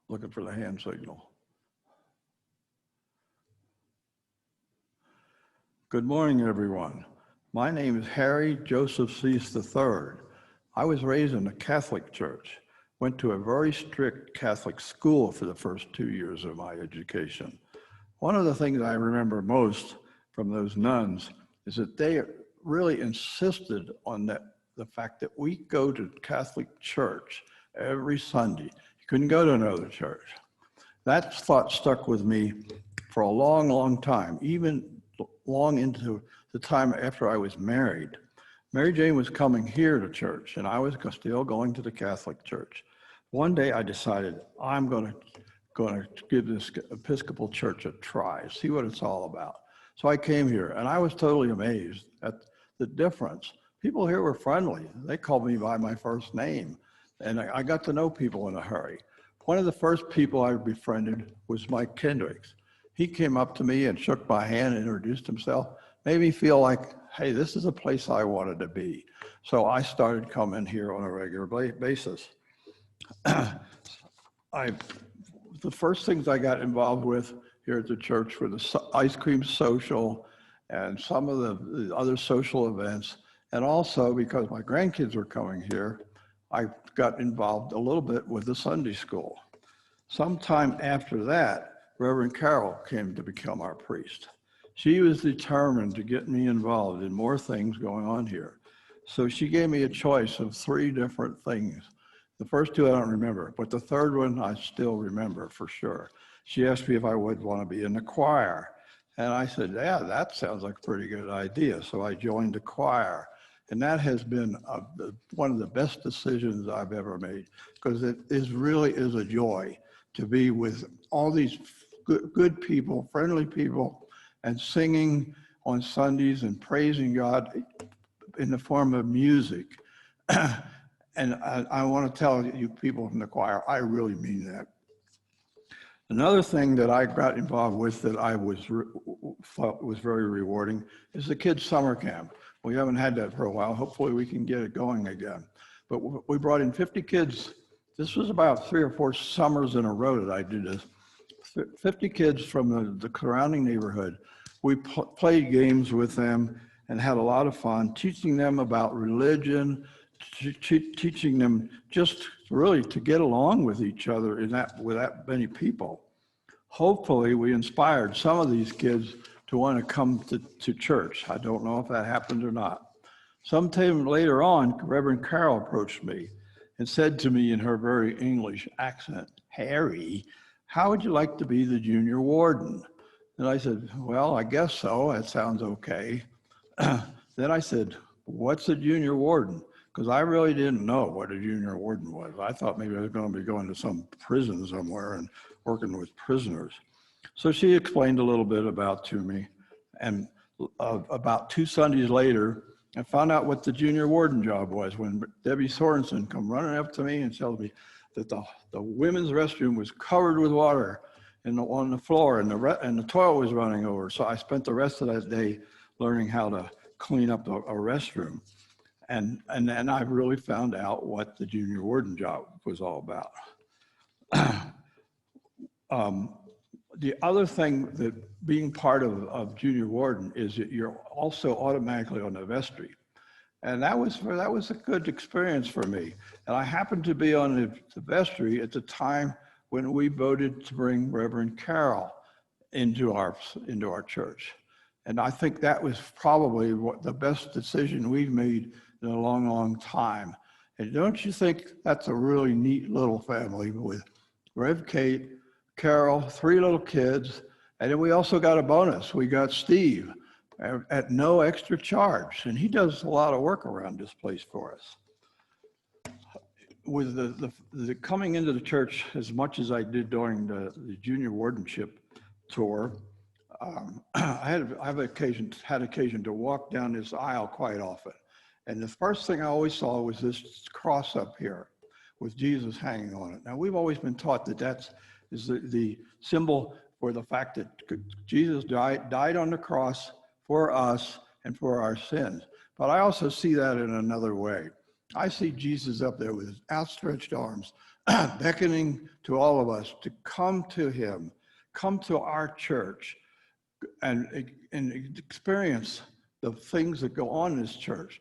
Looking for the hand signal. Good morning, everyone. My name is Harry Joseph Seese III. I was raised in a Catholic church, went to a very strict Catholic school for the first 2 years of my education. One of the things I remember most from those nuns is that they really insisted on the fact that we go to Catholic church every Sunday. You couldn't go to another church. That thought stuck with me for a long, long time, even long into the time after I was married. Mary Jane was coming here to church, and I was still going to the Catholic church. One day I decided I'm going to give this Episcopal church a try, see what it's all about. So I came here, and I was totally amazed at the difference. People here were friendly. They called me by my first name, and I got to know people in a hurry. One of the first people I befriended was Mike Kendricks. He came up to me and shook my hand and introduced himself, made me feel like, hey, this is a place I wanted to be. So I started coming here on a regular basis. The first things I got involved with here at the church were the ice cream social and some of the other social events. And also, because my grandkids were coming here, I got involved a little bit with the Sunday school. Sometime after that, Reverend Carol came to become our priest. She was determined to get me involved in more things going on here. So she gave me a choice of 3 different things. The first 2 I don't remember, but the third one I still remember for sure. She asked me if I would want to be in the choir. And I said, yeah, that sounds like a pretty good idea. So I joined the choir. And that has been one of the best decisions I've ever made, because it really is a joy to be with all these good people, friendly people, and singing on Sundays and praising God in the form of music. And I want to tell you people from the choir, I really mean that. Another thing that I got involved with that I thought was very rewarding is the kids' summer camp. We haven't had that for a while. Hopefully we can get it going again. But we brought in 50 kids. This was about 3 or 4 summers in a row that I did this. 50 kids from the surrounding neighborhood. We played games with them and had a lot of fun, teaching them about religion, teaching them just really to get along with each other with that many people. Hopefully we inspired some of these kids to want to come to church. I don't know if that happened or not. Sometime later on, Reverend Carol approached me and said to me in her very English accent, Harry, how would you like to be the junior warden? And I said, well, I guess so. That sounds okay. Then I said, what's a junior warden? Because I really didn't know what a junior warden was. I thought maybe I was going to be going to some prison somewhere and working with prisoners. So she explained a little bit to me. And about 2 Sundays later, I found out what the junior warden job was when Debbie Sorensen come running up to me and tells me that the women's restroom was covered with water on the floor and the toilet was running over. So I spent the rest of that day learning how to clean up a restroom. And then I really found out what the junior warden job was all about. The other thing that being part of junior warden is that you're also automatically on the vestry. And that was a good experience for me. And I happened to be on the vestry at the time when we voted to bring Reverend Carol into our church. And I think that was probably the best decision we've made in a long, long time. And don't you think that's a really neat little family with Rev Kate, Carol, 3 little kids, and then we also got a bonus. We got Steve at no extra charge, and he does a lot of work around this place for us. With the coming into the church as much as I did during the junior wardenship tour, I had occasion to walk down this aisle quite often. And the first thing I always saw was this cross up here with Jesus hanging on it. Now, we've always been taught that is the symbol for the fact that Jesus died on the cross for us and for our sins. But I also see that in another way. I see Jesus up there with his outstretched arms, beckoning to all of us to come to him, come to our church, and experience the things that go on in this church.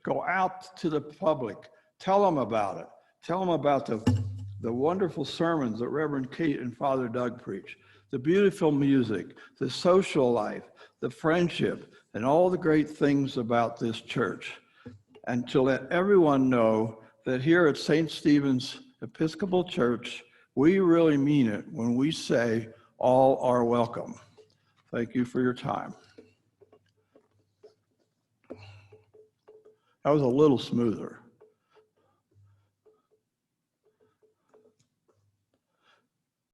Go out to the public, tell them about it. Tell them about the wonderful sermons that Reverend Kate and Father Doug preach, the beautiful music, the social life, the friendship, and all the great things about this church. And to let everyone know that here at St. Stephen's Episcopal Church, we really mean it when we say all are welcome. Thank you for your time. That was a little smoother.